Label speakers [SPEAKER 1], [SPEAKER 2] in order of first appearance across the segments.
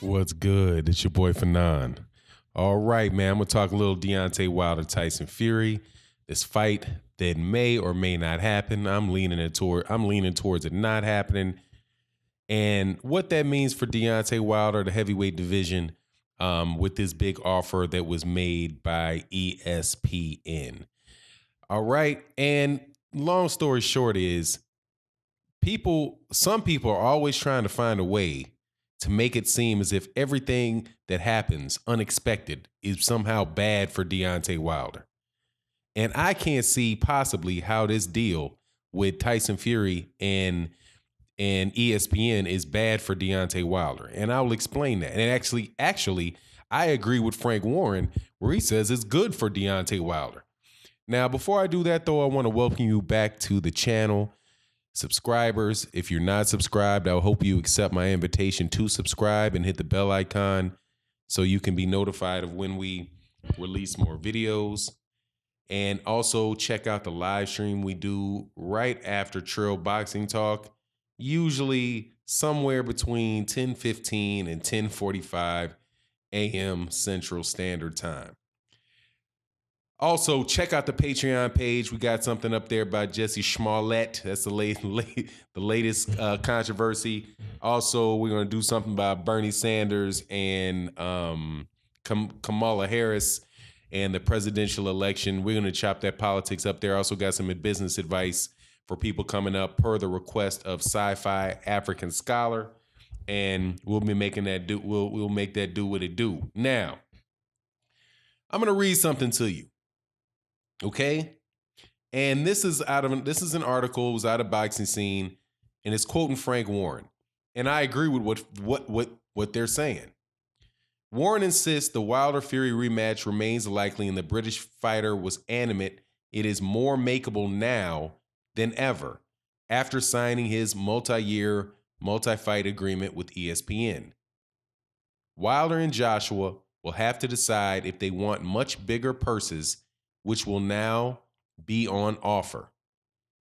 [SPEAKER 1] What's good? It's your boy Fanon. All right, man. I'm gonna talk a little Deontay Wilder, Tyson Fury. This fight that may or may not happen. I'm leaning towards it not happening. And what that means for Deontay Wilder, the heavyweight division, with this big offer that was made by ESPN. All right. And long story short is some people are always trying to find a way to make it seem as if everything that happens unexpected is somehow bad for Deontay Wilder. And I can't see possibly how this deal with Tyson Fury and ESPN is bad for Deontay Wilder. And I will explain that. And actually, I agree with Frank Warren where he says it's good for Deontay Wilder. Now, before I do that, though, I want to welcome you back to the channel. Subscribers, if you're not subscribed, I hope you accept my invitation to subscribe and hit the bell icon so you can be notified of when we release more videos. And also check out the live stream we do right after Trail Boxing Talk, usually somewhere between 10:15 and 10:45 a.m. Central Standard Time. Also, check out the Patreon page. We got something up there by Jesse Smollett. That's the latest controversy. Also, we're going to do something about Bernie Sanders and Kamala Harris and the presidential election. We're going to chop that politics up there. Also got some business advice for people coming up per the request of Sci-Fi African Scholar. And we'll be making that do. We'll make that do what it do. Now, I'm going to read something to you. Okay, and this is an article. It was out of Boxing Scene, and it's quoting Frank Warren, and I agree with what they're saying. Warren insists the Wilder Fury rematch remains likely, and the British fighter was animate. It is more makeable now than ever after signing his multi-year, multi-fight agreement with ESPN. Wilder and Joshua will have to decide if they want much bigger purses, which will now be on offer.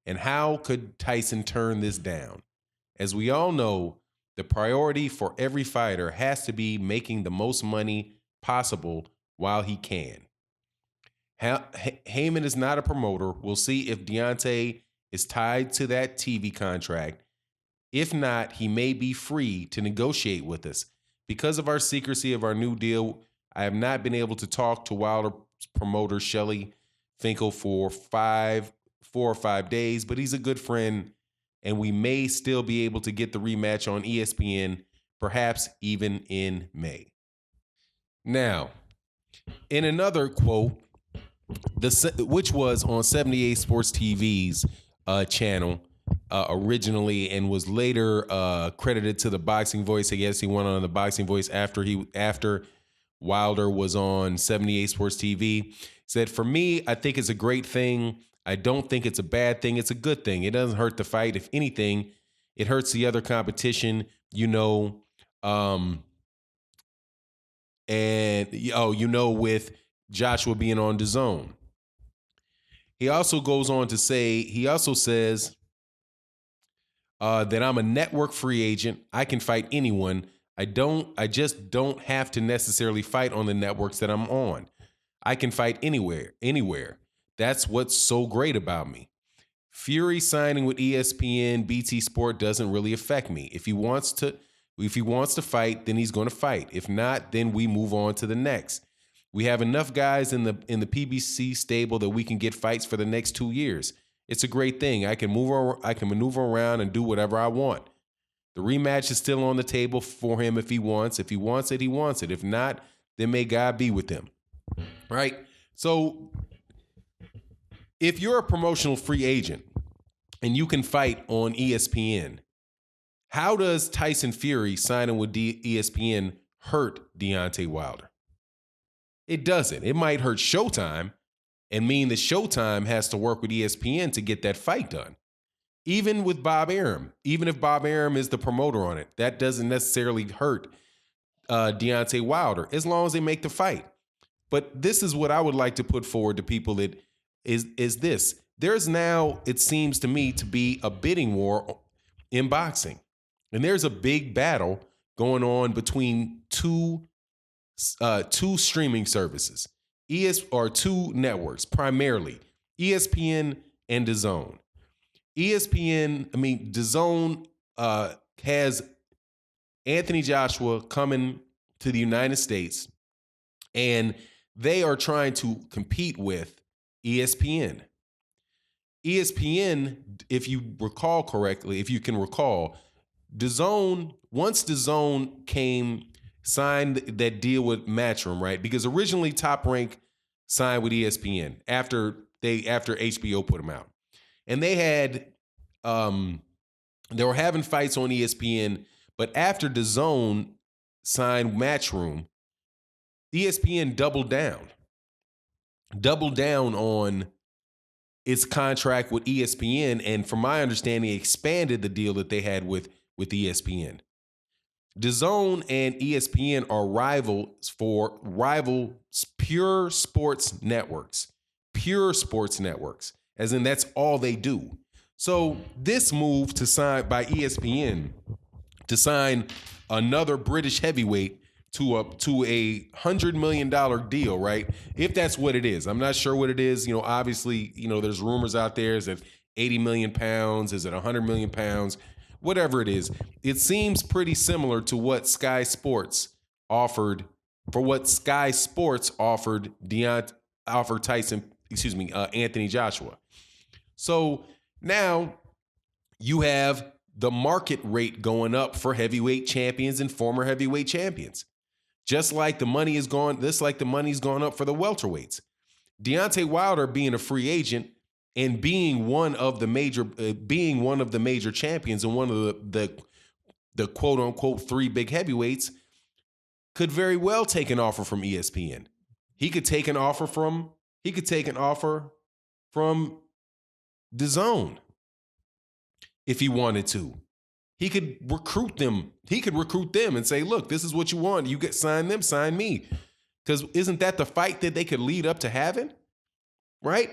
[SPEAKER 1] And how could Tyson turn this down? As we all know, the priority for every fighter has to be making the most money possible while he can. Heyman is not a promoter. We'll see if Deontay is tied to that TV contract. If not, he may be free to negotiate with us. Because of our secrecy of our new deal, I have not been able to talk to Wilder promoter Shelley Finkel for 4 or 5 days, but he's a good friend, and we may still be able to get the rematch on ESPN, perhaps even in May. Now, in another quote, which was on 78 Sports TV's channel originally and was later credited to the Boxing Voice. I guess he went on the Boxing Voice after Wilder was on 78 Sports TV. Said, for me, I think it's a great thing. I don't think it's a bad thing. It's a good thing. It doesn't hurt the fight. If anything, it hurts the other competition, with Joshua being on DAZN. He also goes on to say, says that I'm a network free agent. I can fight anyone. I just don't have to necessarily fight on the networks that I'm on. I can fight anywhere. That's what's so great about me. Fury signing with ESPN, BT Sport doesn't really affect me. If he wants to fight, then he's going to fight. If not, then we move on to the next. We have enough guys in the PBC stable that we can get fights for the next 2 years. It's a great thing. I can maneuver around and do whatever I want. The rematch is still on the table for him if he wants. If he wants it, he wants it. If not, then may God be with him. Right? So if you're a promotional free agent and you can fight on ESPN, how does Tyson Fury signing with ESPN hurt Deontay Wilder? It doesn't. It might hurt Showtime and mean that Showtime has to work with ESPN to get that fight done. Even with Bob Arum, even if Bob Arum is the promoter on it, that doesn't necessarily hurt Deontay Wilder as long as they make the fight. But this is what I would like to put forward to people that is this. There's now, it seems to me, to be a bidding war in boxing. And there's a big battle going on between two streaming services, or two networks primarily, ESPN and DAZN. DAZN has Anthony Joshua coming to the United States, and they are trying to compete with ESPN. ESPN, if you recall correctly, if you can recall, once DAZN signed that deal with Matchroom, right? Because originally Top Rank signed with ESPN after HBO put them out. And they were having fights on ESPN, but after DAZN signed Matchroom, ESPN doubled down on its contract with ESPN, and from my understanding, expanded the deal that they had with ESPN. DAZN and ESPN are rival pure sports networks, as in that's all they do. So this move by ESPN to sign another British heavyweight to a $100 million deal, right? If that's what it is. I'm not sure what it is. Obviously, there's rumors out there. Is it 80 million pounds? Is it 100 million pounds? Whatever it is, it seems pretty similar to what Sky Sports offered Anthony Joshua. So now you have the market rate going up for heavyweight champions and former heavyweight champions. Just like the money's gone up for the welterweights. Deontay Wilder being a free agent and being one of the major champions and one of the quote unquote three big heavyweights could very well take an offer from ESPN. He could take an offer from DAZN if he wanted to. He could recruit them. And say, look, this is what you want. You sign them, sign me. Because isn't that the fight that they could lead up to having? Right?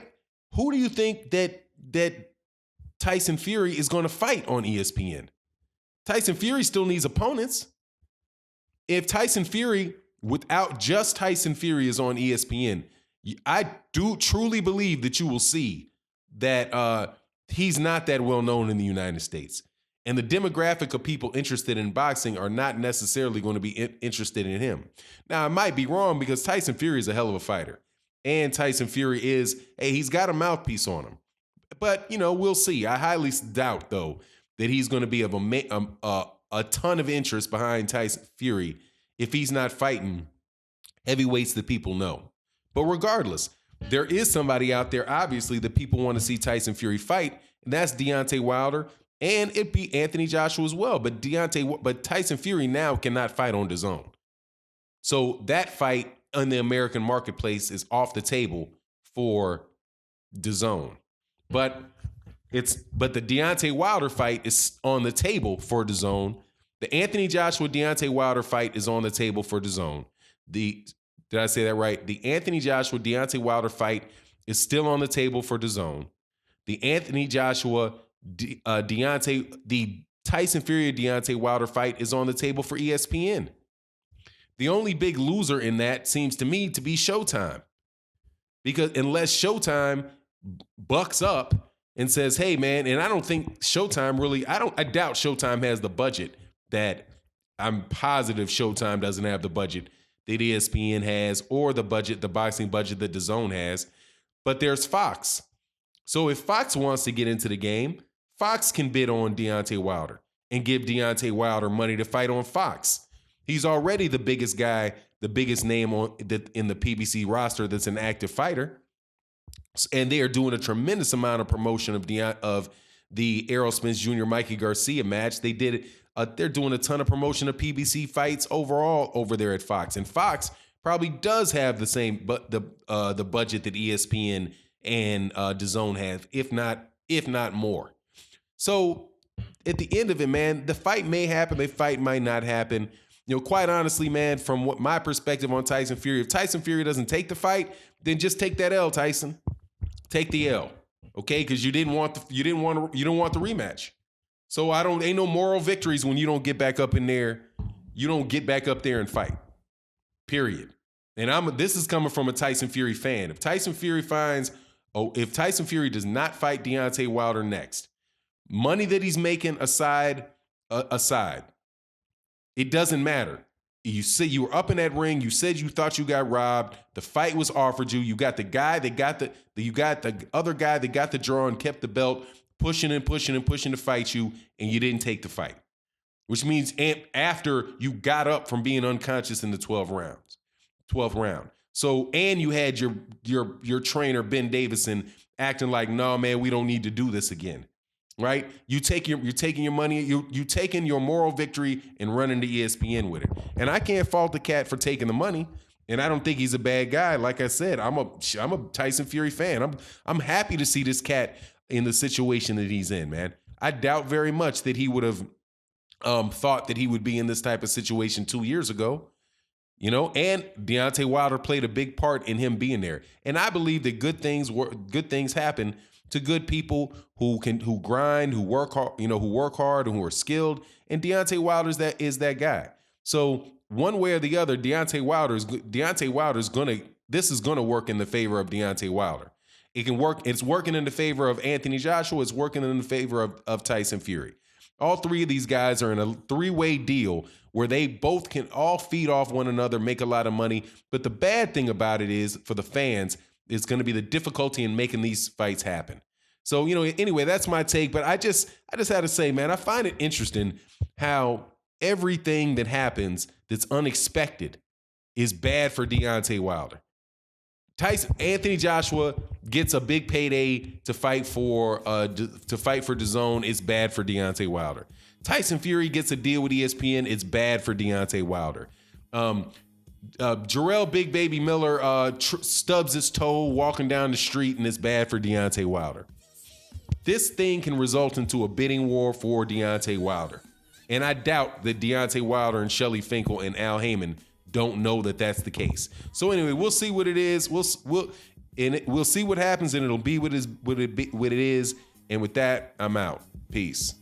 [SPEAKER 1] Who do you think that Tyson Fury is going to fight on ESPN? Tyson Fury still needs opponents. If Tyson Fury, without just Tyson Fury, is on ESPN, I do truly believe that you will see that he's not that well known in the United States. And the demographic of people interested in boxing are not necessarily going to be interested in him. Now, I might be wrong because Tyson Fury is a hell of a fighter. And Tyson Fury he's got a mouthpiece on him. But, we'll see. I highly doubt, though, that he's going to be of a ton of interest behind Tyson Fury if he's not fighting heavyweights that people know. But regardless, there is somebody out there, obviously, that people want to see Tyson Fury fight, and that's Deontay Wilder. And it'd be Anthony Joshua as well. But Tyson Fury now cannot fight on DAZN. So that fight in the American marketplace is off the table for DAZN. But the Deontay Wilder fight is on the table for DAZN. The Anthony Joshua Deontay Wilder fight is on the table for DAZN. Did I say that right? The Anthony Joshua Deontay Wilder fight is still on the table for DAZN. The Anthony Joshua the Tyson Fury Deontay Wilder fight is on the table for ESPN. The only big loser in that seems to me to be Showtime. Because unless Showtime bucks up and says, hey man, and I don't think Showtime really, I doubt Showtime has the budget that I'm positive Showtime doesn't have the budget that ESPN has or the boxing budget that DAZN has. But there's Fox. So if Fox wants to get into the game, Fox can bid on Deontay Wilder and give Deontay Wilder money to fight on Fox. He's already the biggest guy, the biggest name in the PBC roster that's an active fighter. And they are doing a tremendous amount of promotion of the Errol Spence Jr. Mikey Garcia match. They're doing a ton of promotion of PBC fights overall over there at Fox. And Fox probably does have the same, but the budget that ESPN and DAZN have, if not more. So at the end of it, man, the fight may happen, the fight might not happen. Quite honestly, man, from what my perspective on Tyson Fury, if Tyson Fury doesn't take the fight, then just take that L, Tyson. Take the L, okay? Because you don't want the rematch. So ain't no moral victories when you don't get back up in there you don't get back up there and fight. Period. And this is coming from a Tyson Fury fan. If Tyson Fury does not fight Deontay Wilder next, money that he's making aside, it doesn't matter. You said you were up in that ring. You said you thought you got robbed. The fight was offered you. You got the guy that got you got the other guy that got the draw and kept the belt, pushing to fight you, and you didn't take the fight. Which means after you got up from being unconscious in the 12th round. So, and you had your trainer, Ben Davison, acting like, no, man, we don't need to do this again. Right? You're taking your money, you taking your moral victory and running to ESPN with it. And I can't fault the cat for taking the money. And I don't think he's a bad guy. Like I said, I'm a Tyson Fury fan. I'm happy to see this cat in the situation that he's in, man. I doubt very much that he would have thought that he would be in this type of situation 2 years ago. You know, and Deontay Wilder played a big part in him being there. And I believe that good things happen to good people who grind, who work hard, and who are skilled. And Deontay Wilder is that guy. So one way or the other, Deontay Wilder's this is gonna work in the favor of Deontay Wilder. It can work. It's working in the favor of Anthony Joshua. It's working in the favor of Tyson Fury. All three of these guys are in a three-way deal where they both can all feed off one another, make a lot of money. But the bad thing about it is, for the fans, is going to be the difficulty in making these fights happen. So, anyway, that's my take. But I just had to say, man, I find it interesting how everything that happens that's unexpected is bad for Deontay Wilder. Anthony Joshua gets a big payday to fight for DAZN. It's bad for Deontay Wilder. Tyson Fury gets a deal with ESPN. It's bad for Deontay Wilder. Jarrell Big Baby Miller stubs his toe walking down the street, and it's bad for Deontay Wilder. This thing can result into a bidding war for Deontay Wilder. And I doubt that Deontay Wilder and Shelly Finkel and Al Heyman don't know that that's the case. So anyway, we'll see what it is. We'll see what happens, and it'll be what it is. And with that, I'm out. Peace.